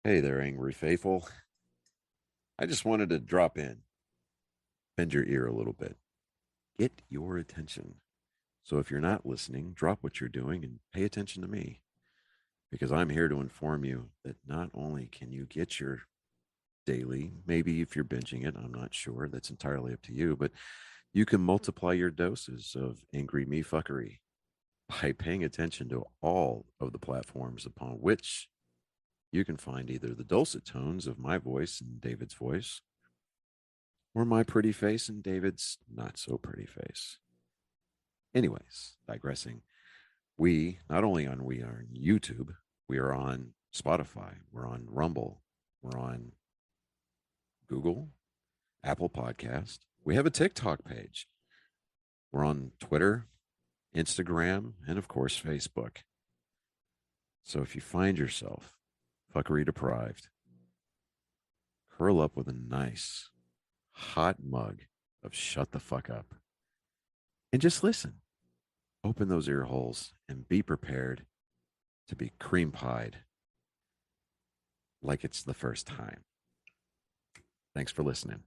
Hey there, angry faithful. I just wanted to drop in, bend your ear a little bit, get your attention. So if you're not listening, drop what you're doing and pay attention to me because I'm here to inform you that not only can you get your daily, maybe if you're binging it, I'm not sure, that's entirely up to you, but you can multiply your doses of angry me fuckery by paying attention to all of the platforms upon which you can find either the dulcet tones of my voice and David's voice or my pretty face and David's not so pretty face. Anyways, digressing, we not only on we are on YouTube, we are on Spotify, we're on Rumble, we're on Google, Apple Podcast. We have a TikTok page. We're on Twitter, Instagram, and of course Facebook. So if you find yourself fuckery deprived, curl up with a nice hot mug of shut the fuck up and just listen. Open those ear holes and be prepared to be cream pied like it's the first time. Thanks for listening.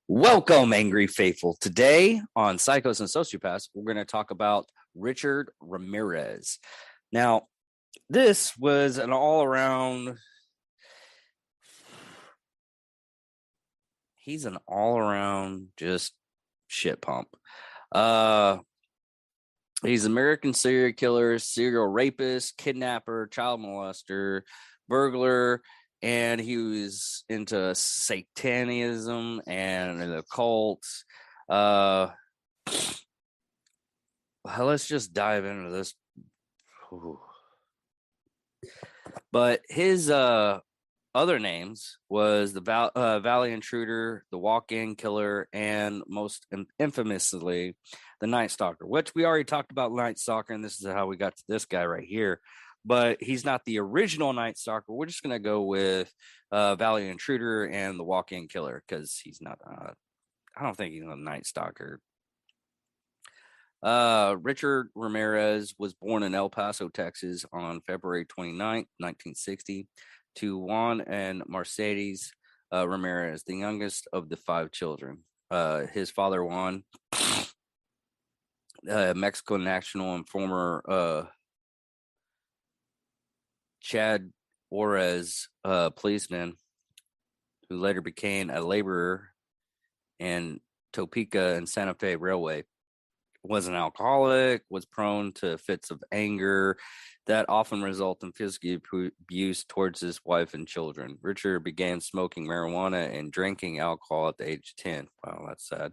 Welcome, Angry Faithful. Today on Psychos and Sociopaths, we're going to talk about Richard Ramirez. Now, this was an all-around... He's an all-around just shit pump. He's an American serial killer, serial rapist, kidnapper, child molester, burglar, and he was into satanism and the cults. Let's just dive into this. But his other names was the Valley Intruder, the Walk-In Killer, and most infamously, the Night Stalker, which we already talked about Night Stalker, and this is how we got to this guy right here. But he's not the original Night Stalker. We're just going to go with Valley Intruder and the Walk-In Killer because he's not, I don't think he's a Night Stalker. Richard Ramirez was born in El Paso, Texas on February 29th, 1960. To Juan and Mercedes Ramirez, the youngest of the 5 children. His father, Juan, Mexican national and former Chad Juarez policeman, who later became a laborer in Topeka and Santa Fe Railway, was an alcoholic, was prone to fits of anger that often result in physical abuse towards his wife and children. Richard began smoking marijuana and drinking alcohol at the age of 10. Wow, that's sad.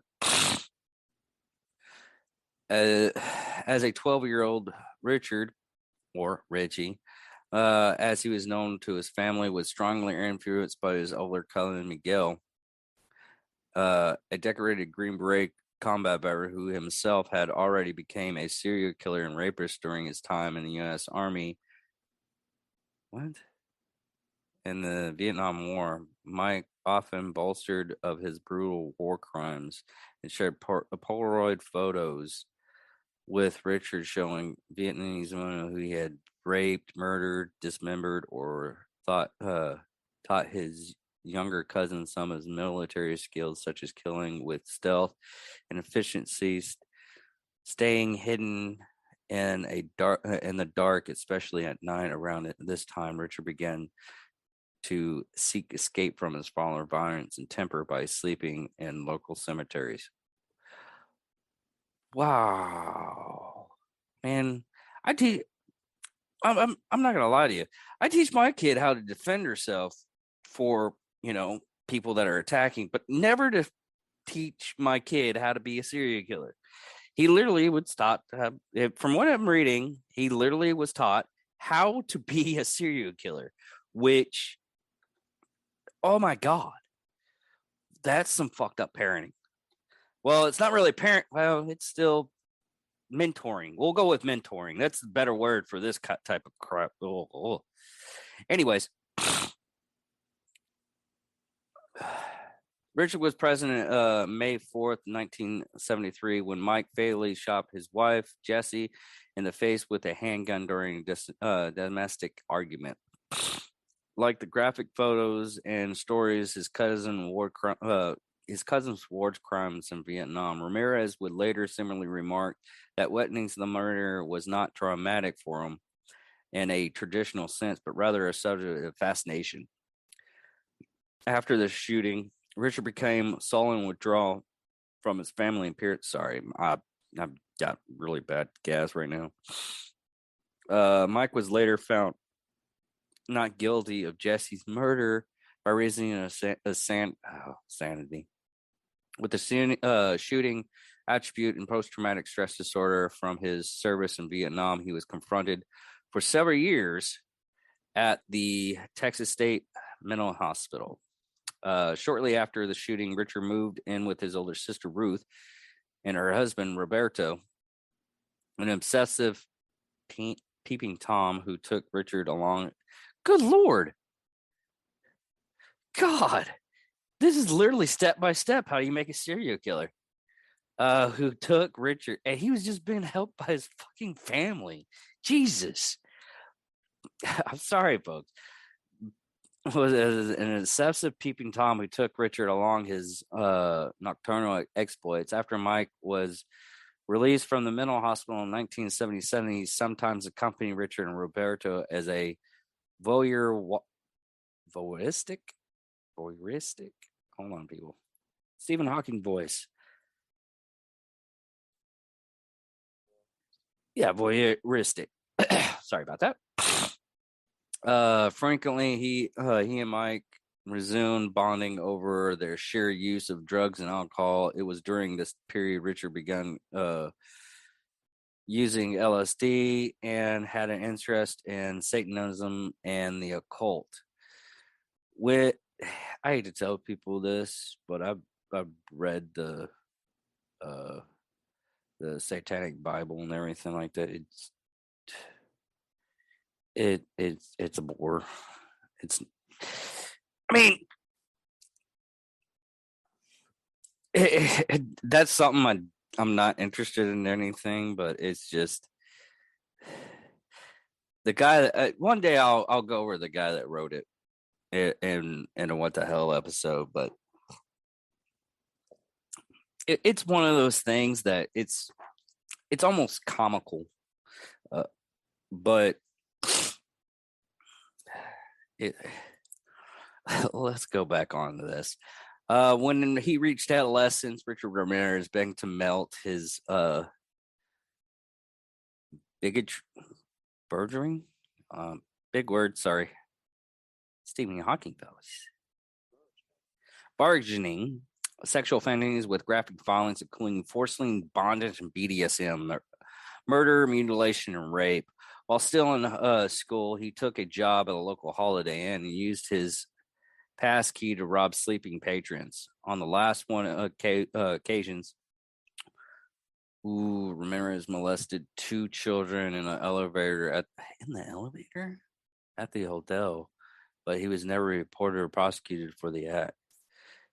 As a 12-year-old, Richard, or Richie, as he was known to his family, was strongly influenced by his older cousin Miguel, a decorated Green Beret combat veteran who himself had already became a serial killer and rapist during his time in the U.S. Army. In the Vietnam War, Mike often bolstered of his brutal war crimes and shared Polaroid photos with Richard showing Vietnamese women who he had raped, murdered, dismembered, or taught his younger cousin some of his military skills, such as killing with stealth and efficiency, staying hidden in the dark, especially at night. Around this time, Richard began to seek escape from his father's violence and temper by sleeping in local cemeteries. Wow, man! I'm not gonna lie to you. I teach my kid how to defend herself for people that are attacking, but never to teach my kid how to be a serial killer. He literally was taught, from what I'm reading, he literally was taught how to be a serial killer, which, oh my God, that's some fucked up parenting. Well, it's not really it's still mentoring. We'll go with mentoring. That's the better word for this type of crap. Anyways, Richard was president May 4th, 1973, when Mike fatally shot his wife, Jessie, in the face with a handgun during a domestic argument. Like the graphic photos and stories, his cousin's war crimes in Vietnam. Ramirez would later similarly remark that witnessing the murder was not traumatic for him in a traditional sense, but rather a subject of fascination. After the shooting, Richard became sullen withdrawal from his family and peers. Sorry, I've got really bad gas right now. Mike was later found not guilty of Jesse's murder by reasoning of sanity. With the shooting attribute and post-traumatic stress disorder from his service in Vietnam, he was confronted for several years at the Texas State Mental Hospital. Shortly after the shooting, Richard moved in with his older sister, Ruth, and her husband, Roberto, an obsessive peeping Tom who took Richard along. Good Lord. God, this is literally step by step how you make a serial killer. Who took Richard, and he was just being helped by his fucking family. Jesus. I'm sorry, folks. Was an obsessive peeping Tom who took Richard along his nocturnal exploits. After Mike was released from the mental hospital in 1977, he sometimes accompanied Richard and Roberto as a voyeuristic. Hold on, people. Stephen Hawking voice. Yeah, voyeuristic. Sorry about that. Frequently, he and Mike resumed bonding over their shared use of drugs and alcohol. It was during this period Richard began using LSD and had an interest in Satanism and the occult. I hate to tell people this, but I've read the Satanic Bible and everything like that. It's a bore. I mean, that's something I'm not interested in anything, but it's just the guy that one day I'll go over the guy that wrote it in a What the Hell episode, but it's one of those things that it's almost comical, but let's go back on to this. When he reached adolescence, Richard Ramirez began to melt his bigotry, big word, sorry. Stephen Hawking fellas. Bargaining sexual fantasies with graphic violence, including forcing bondage and BDSM, murder, mutilation, and rape. While still in school, he took a job at a local Holiday Inn and used his pass key to rob sleeping patrons. On the last one occasions, Ramirez molested 2 children in the elevator at the hotel, but he was never reported or prosecuted for the act.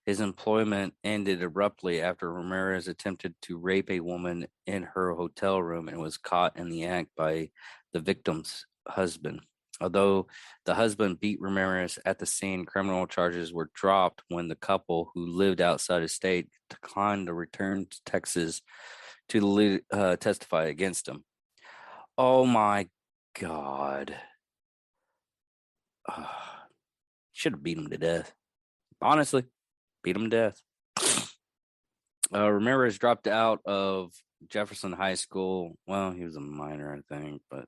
His employment ended abruptly after Ramirez attempted to rape a woman in her hotel room and was caught in the act by the victim's husband. Although the husband beat Ramirez at the scene, criminal charges were dropped when the couple, who lived outside of state, declined to return to Texas to testify against him. Oh my God. Should have beat him to death. Honestly, beat him to death. Ramirez dropped out of Jefferson High School. Well, he was a minor, I think, but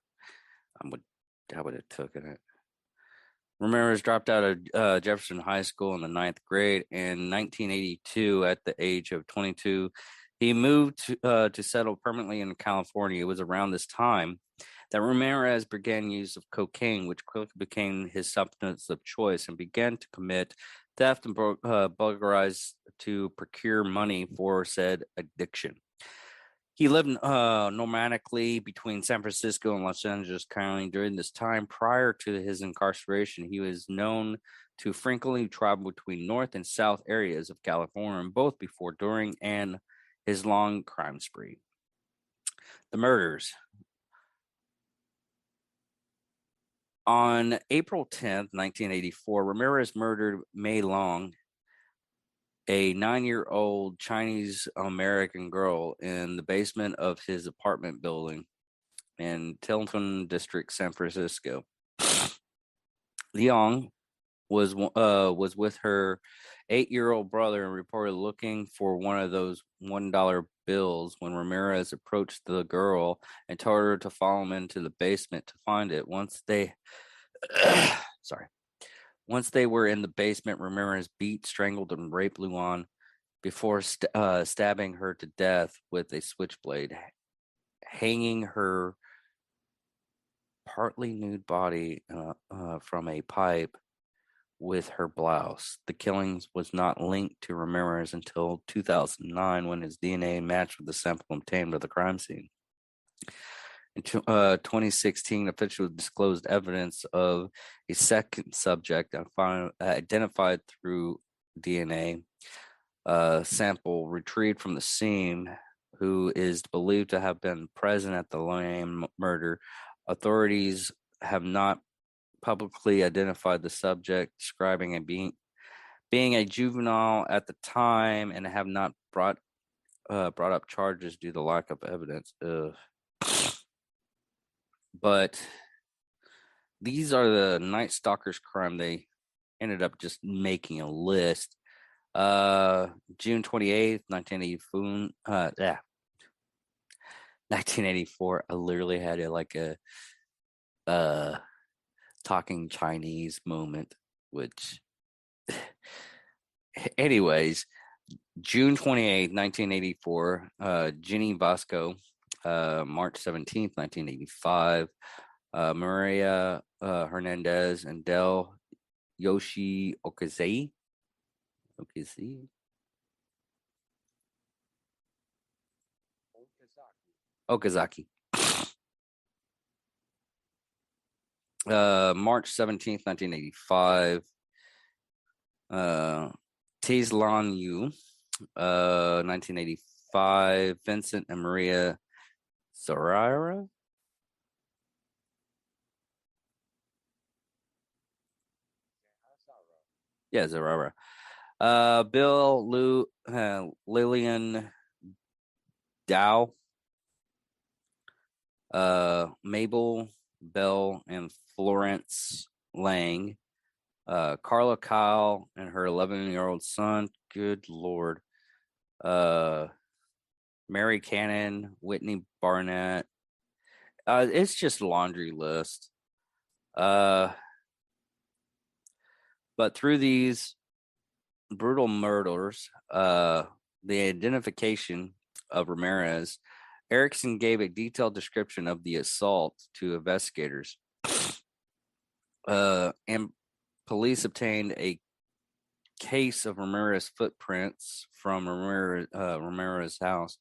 I would have taken it. Ramirez dropped out of Jefferson High School in the 9th grade. In 1982, at the age of 22, he moved to settle permanently in California. It was around this time that Ramirez began use of cocaine, which quickly became his substance of choice, and began to commit theft and burglarize to procure money for said addiction. He lived nomadically between San Francisco and Los Angeles County. During this time, prior to his incarceration, he was known to frequently travel between north and south areas of California, both before, during, and his long crime spree. The murders. On April 10th, 1984, Ramirez murdered Mei Long, a 9-year-old Chinese American girl, in the basement of his apartment building in Tilton District, San Francisco. Leong was with her 8-year-old brother and reported looking for one of those $1 bills when Ramirez approached the girl and told her to follow him into the basement to find it. Once they were in the basement, Ramirez beat, strangled, and raped Luan before stabbing her to death with a switchblade, hanging her partly nude body from a pipe with her blouse. The killings was not linked to Ramirez until 2009, when his DNA matched with the sample obtained at the crime scene. In 2016, officials disclosed evidence of a second subject identified through DNA sample retrieved from the scene, who is believed to have been present at the Lane murder. Authorities have not publicly identified the subject, describing it being a juvenile at the time, and have not brought up charges due to lack of evidence. But these are the Night Stalker's crime. They ended up just making a list. June 28th, 1984. I literally had a talking Chinese moment, which anyways, June 28th, 1984, Ginny Bosco, March 17th, 1985, Maria Hernandez and Del Yoshi Okazaki. March 17th, 1985. Tizlan Yu, 1985. Vincent and Maria Zarara. Yeah, Zarara. Bill Lillian Dow. Mabel Bell and Florence Lang. Carla Kyle and her 11-year-old son. Good Lord. Mary Cannon, Whitney Barnett. It's just a laundry list. But through these brutal murders, the identification of Ramirez, Erickson gave a detailed description of the assault to investigators. And police obtained a case of Ramirez footprints from Ramirez's house.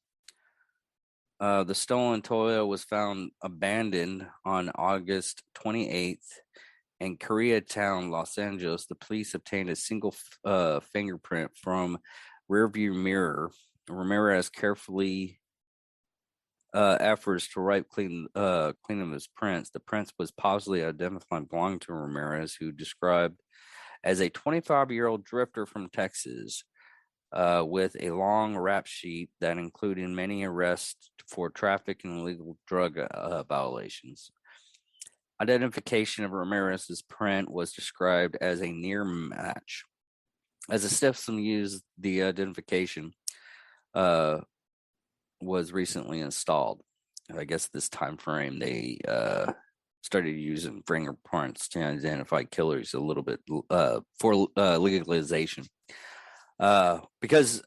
The stolen Toyota was found abandoned on August 28th in Koreatown, Los Angeles. The police obtained a single fingerprint from rearview mirror. Ramirez carefully efforts to clean up his prints. The prints was positively identified belonging to Ramirez, who described as a 25-year-old drifter from Texas, with a long rap sheet that included many arrests for traffic and illegal drug violations. Identification of Ramirez's print was described as a near match. As the system used the identification was recently installed. I guess this time frame they started using fingerprints to identify killers a little bit for legalization. Because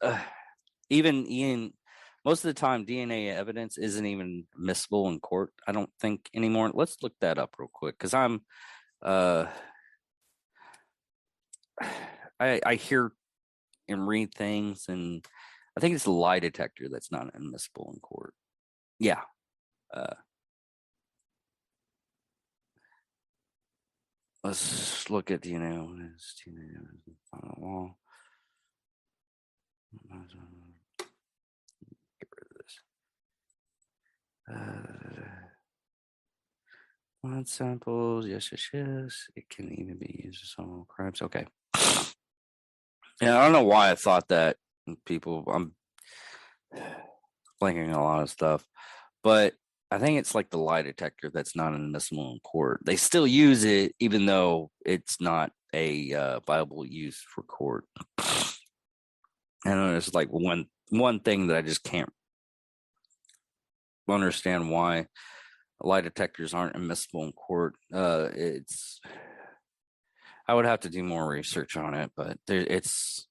even most of the time DNA evidence isn't even admissible in court, I don't think, anymore. Let's look that up real quick, because I hear and read things, and I think it's a lie detector that's not admissible in court. Yeah. Let's look at his on the wall. Get rid of this. Blood samples, yes. It can even be used for some crimes. Okay. Yeah, I don't know why I thought that. People, I'm blanking a lot of stuff, but I think it's like the lie detector that's not admissible in court. They still use it, even though it's not a viable use for court. I know it's like one thing that I just can't understand why lie detectors aren't admissible in court. It's I would have to do more research on it, but it's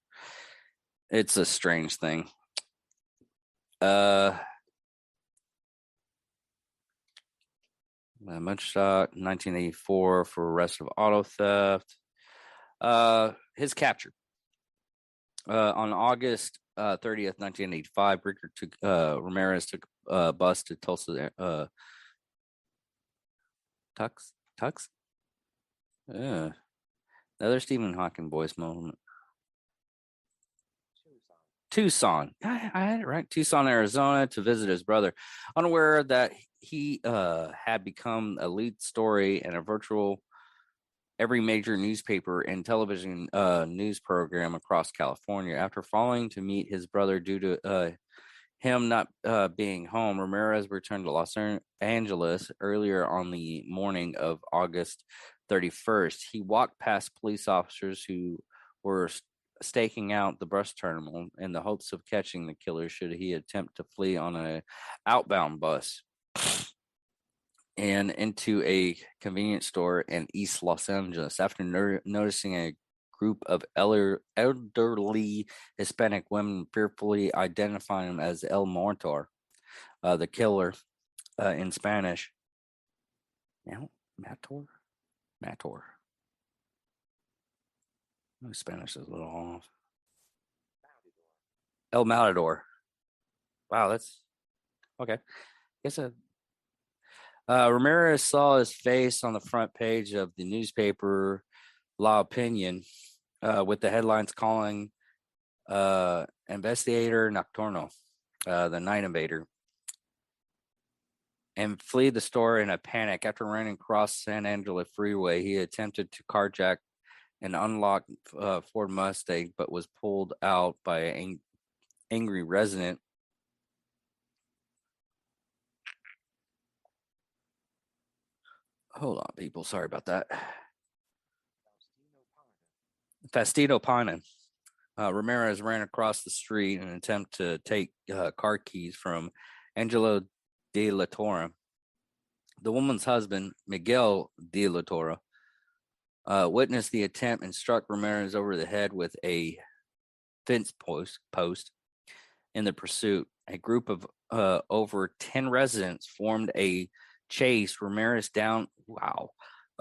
a strange thing. Mugshot, 1984 for arrest of auto theft. His capture. On August 30th, 1985, Ramirez took a bus to Tulsa. Tux? Another Stephen Hawking voice moment. Tucson. I had it right. Tucson, Arizona, to visit his brother, unaware that he had become a lead story in a virtual every major newspaper and television news program across California. After falling to meet his brother due to him not being home, Ramirez returned to Los Angeles earlier on the morning of August 31st. He walked past police officers who were staking out the bus terminal in the hopes of catching the killer should he attempt to flee on an outbound bus and into a convenience store in East Los Angeles. After noticing a group of elderly Hispanic women fearfully identifying him as El Mortor, the killer in Spanish. Now, Mator? My Spanish is a little off. El Matador. Wow, that's okay. Guess Ramirez saw his face on the front page of the newspaper La Opinion with the headlines calling Investigator Nocturno, the night invader, and fled the store in a panic. After running across San Angelo Freeway, he attempted to carjack an unlocked Ford Mustang, but was pulled out by an angry resident. Hold on, people. Sorry about that. Faustino Panin. Ramirez ran across the street in an attempt to take car keys from Angelo de la Torre. The woman's husband, Miguel de la Torre, witnessed the attempt and struck Ramirez over the head with a fence post in the pursuit. A group of over 10 residents formed a chase Ramirez down,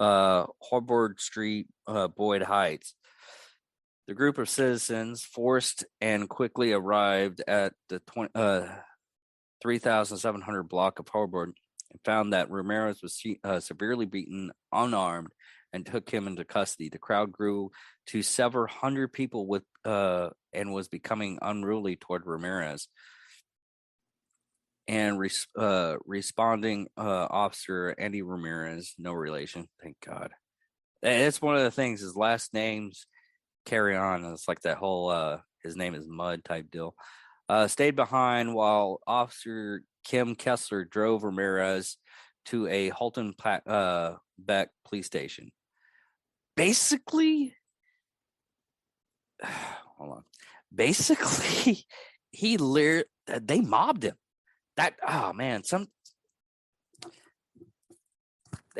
Hobart Street, Boyd Heights. The group of citizens forced and quickly arrived at the 3,700 block of Hobart and found that Ramirez was severely beaten, unarmed, and took him into custody. The crowd grew to several hundred people and was becoming unruly toward Ramirez. And responding officer Andy Ramirez, no relation, thank God. And it's one of the things. His last names carry on. It's like that whole his name is Mud type deal. Stayed behind while Officer Kim Kessler drove Ramirez to a Halton Beck police station. Basically, hold on. Basically, they mobbed him. They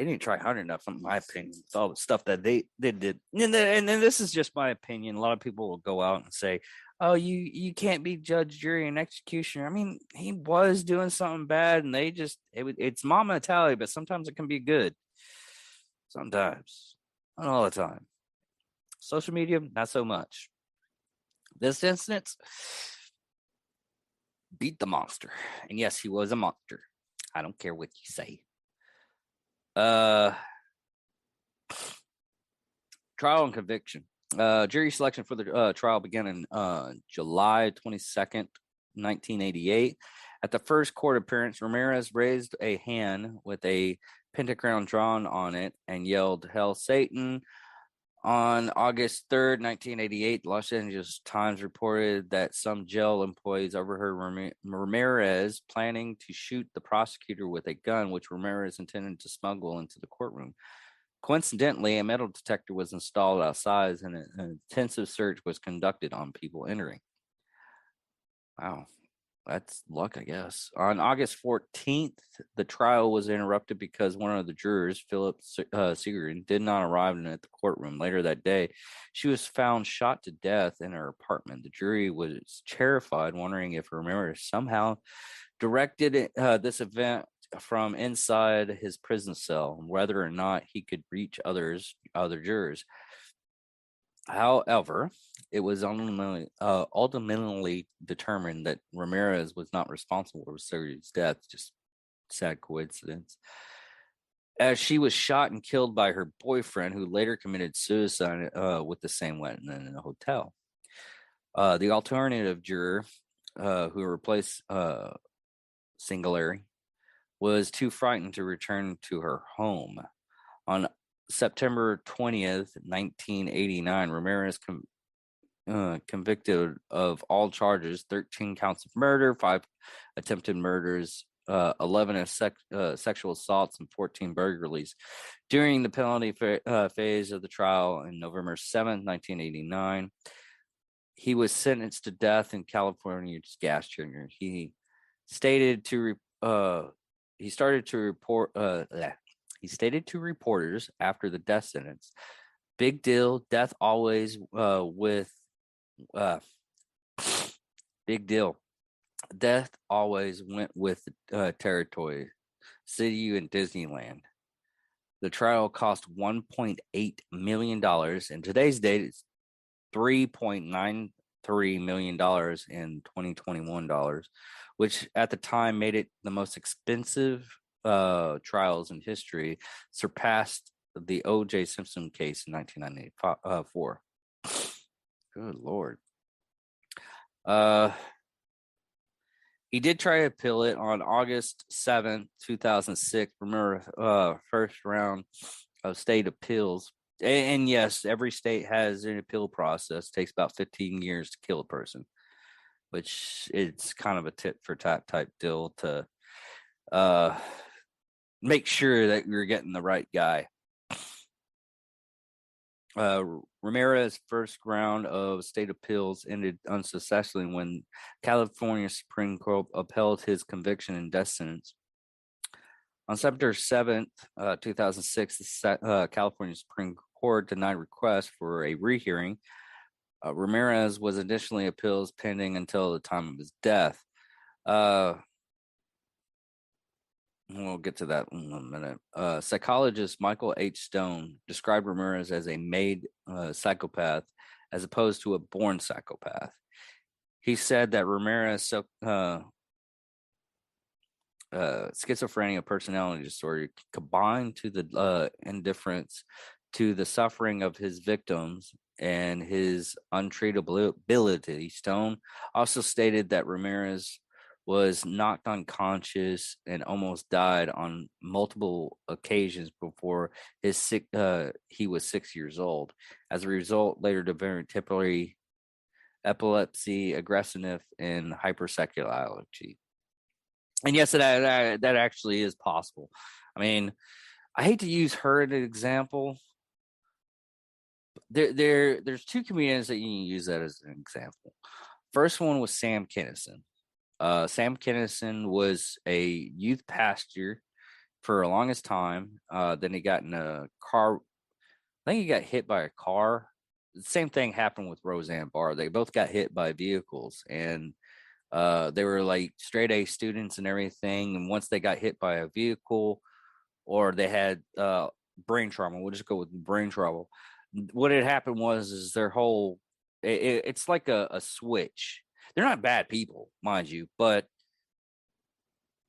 didn't try hard enough, in my opinion, with all the stuff that they did. And then this is just my opinion. A lot of people will go out and say, "Oh, you can't be judge, jury, and executioner." I mean, he was doing something bad, and it's mob mentality, but sometimes it can be good. Sometimes, not all the time. Social media, not so much. This instance beat the monster, and yes, he was a monster. I don't care what you say. Uh, Trial and conviction. Jury selection for the trial began in July 22nd, 1988. At the first court appearance, Ramirez raised a hand with a pentagram drawn on it and yelled, "Hail Satan." On August 3rd, 1988, the Los Angeles Times reported that some jail employees overheard Ramirez planning to shoot the prosecutor with a gun, which Ramirez intended to smuggle into the courtroom. Coincidentally, a metal detector was installed outside and an intensive search was conducted on people entering. Wow, that's luck, I guess. On August 14th, the trial was interrupted because one of the jurors, Philip Seagren, did not arrive at the courtroom. Later that day, she was found shot to death in her apartment. The jury was terrified, wondering if Ramirez somehow directed this event from inside his prison cell, whether or not he could reach other jurors. However, it was ultimately determined that Ramirez was not responsible for Sergio's death. Just sad coincidence. As she was shot and killed by her boyfriend, who later committed suicide with the same weapon in a hotel. The alternative juror, who replaced Singlary, was too frightened to return to her home. On September 20th, 1989, Ramirez convicted of all charges, 13 counts of murder, 5 attempted murders, 11 sexual assaults, and 14 burglaries. During the penalty phase of the trial on November 7th, 1989, he was sentenced to death in California's gas chamber. He stated to reporters after the death sentence, "Big deal, death always big deal. Death always went with territory. City and Disneyland." The trial cost $1.8 million. In today's date, it's $3.93 million in 2021 dollars, which at the time made it the most expensive trials in history, surpassed the O.J. Simpson case in 1994. Good Lord. He did try to appeal it on August 7th, 2006. Remember, first round of state appeals. And yes, every state has an appeal process. It takes about 15 years to kill a person, which it's kind of a tit for tat type deal to make sure that you're getting the right guy. Ramirez's first round of state appeals ended unsuccessfully when California Supreme Court upheld his conviction and death sentence. On September 7th, 2006, the California Supreme Court denied requests for a rehearing. Ramirez was additionally appeals pending until the time of his death. We'll get to that in a minute. Psychologist Michael H. Stone described Ramirez as a made psychopath as opposed to a born psychopath. He said that Ramirez schizophrenia personality disorder combined to the indifference to the suffering of his victims and his untreatability. Stone also stated that Ramirez was knocked unconscious and almost died on multiple occasions before he was 6 years old. As a result, later developed typically epilepsy, aggressiveness, and hypersexuality. And yes, that actually is possible. I mean, I hate to use her as an example. There's two comedians that you can use that as an example. First one was Sam Kinison. Sam Kinison was a youth pastor for the longest time. Then he got in a car. I think he got hit by a car. The same thing happened with Roseanne Barr. They both got hit by vehicles, and they were like straight A students and everything. And once they got hit by a vehicle, or they had brain trauma, we'll just go with brain trauma. What had happened is their whole. It's like a switch. They're not bad people, mind you, but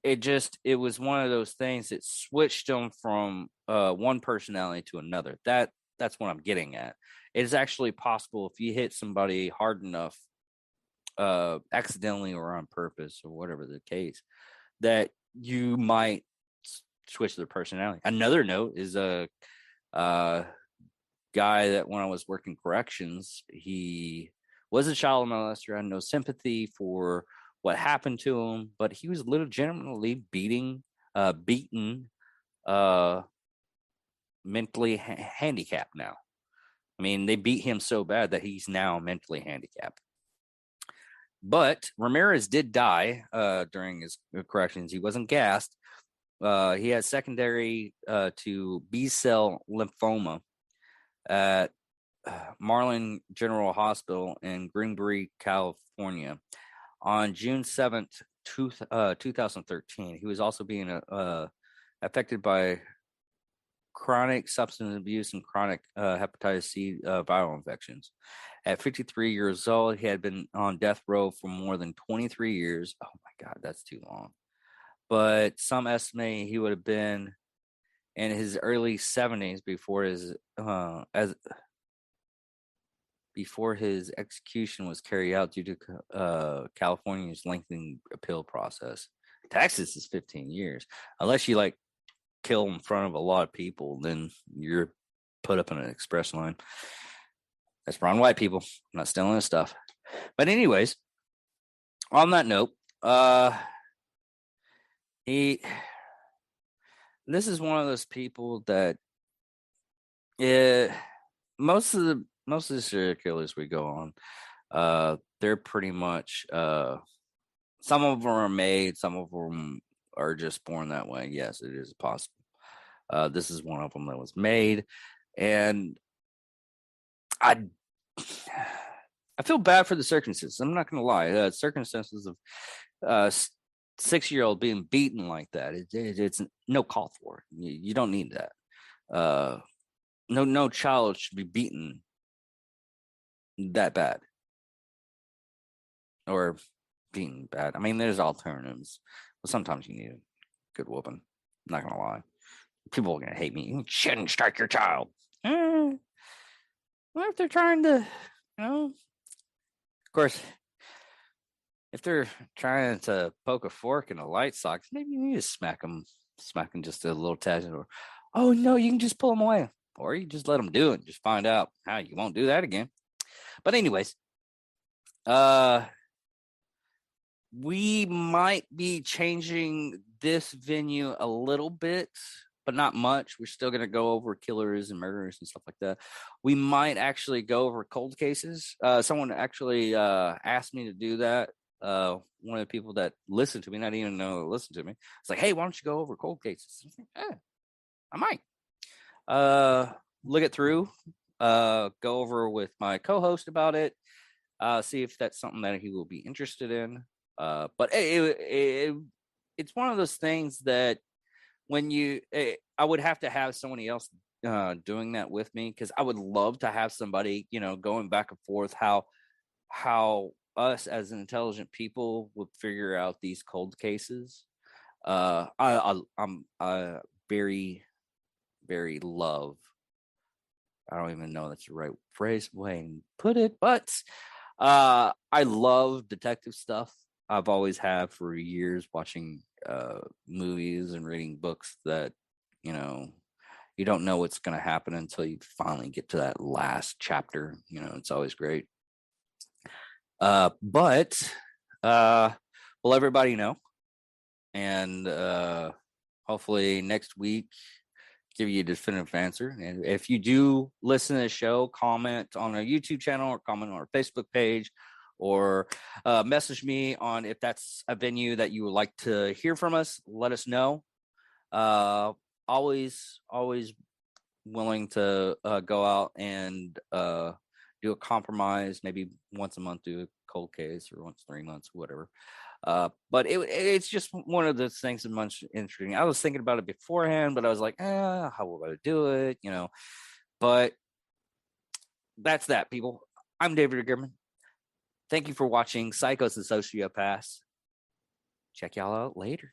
it was one of those things that switched him from one personality to another. That's what I'm getting at. It is actually possible if you hit somebody hard enough, accidentally or on purpose or whatever the case, that you might switch their personality. Another note is a guy that when I was working corrections, he was a child molester. I had no sympathy for what happened to him, but he was legitimately beaten, mentally handicapped now. I mean, they beat him so bad that he's now mentally handicapped. But Ramirez did die during his corrections. He wasn't gassed. He had secondary to B-cell lymphoma at Marlin General Hospital in Greenbury, California on June 7th, 2013. He was also being affected by chronic substance abuse and chronic hepatitis C viral infections. At 53 years old, he had been on death row for more than 23 years. Oh my God, that's too long. But some estimate he would have been in his early 70s before his execution was carried out due to California's lengthening appeal process. Texas is 15 years. Unless you like kill in front of a lot of people, then you're put up in an express line. That's for white people. I'm not stealing his stuff. But anyways, on that note, this is one of those people that most of the serial killers we go on, they're pretty much some of them are made, some of them are just born that way. Yes, it is possible. This is one of them that was made, and I feel bad for the circumstances. I'm not going to lie. Circumstances of 6-year-old being beaten like that, it's no call for it. You don't need that. No child should be beaten that bad or beaten bad. I mean, there's alternatives, but sometimes you need a good whooping. I'm not going to lie. People are going to hate me. You shouldn't strike your child. What if they're trying to, of course, if they're trying to poke a fork in a light socket, maybe you need to smack them just a little tad. Or, oh no, you can just pull them away, or you just let them do it and just find out how you won't do that again. But anyways, we might be changing this venue a little bit, but not much. We're still going to go over killers and murderers and stuff like that. We might actually go over cold cases. Someone actually asked me to do that. One of the people that listened to me, not even know listened to me, it's like, hey, why don't you go over cold cases? I might. Look it through. Go over with my co-host about it. See if that's something that he will be interested in. But it's one of those things that when I would have to have somebody else doing that with me, because I would love to have somebody, going back and forth how us as intelligent people would figure out these cold cases. I'm very, very love. I don't even know that's the right phrase way to put it, but I love detective stuff. I've always have for years, watching movies and reading books that you don't know what's going to happen until you finally get to that last chapter. It's always great. But we'll everybody know, and hopefully next week give you a definitive answer. And if you do listen to the show, comment on our YouTube channel or comment on our Facebook page, or message me on if that's a venue that you would like to hear from us. Let us know. Always willing to go out and do a compromise, maybe once a month do a cold case, or once 3 months, whatever. But it's just one of those things that's much interesting. I was thinking about it beforehand, but I was like, how will I do it? But that's that, people. I'm David German. Thank you for watching Psychos and Sociopaths. Check y'all out later.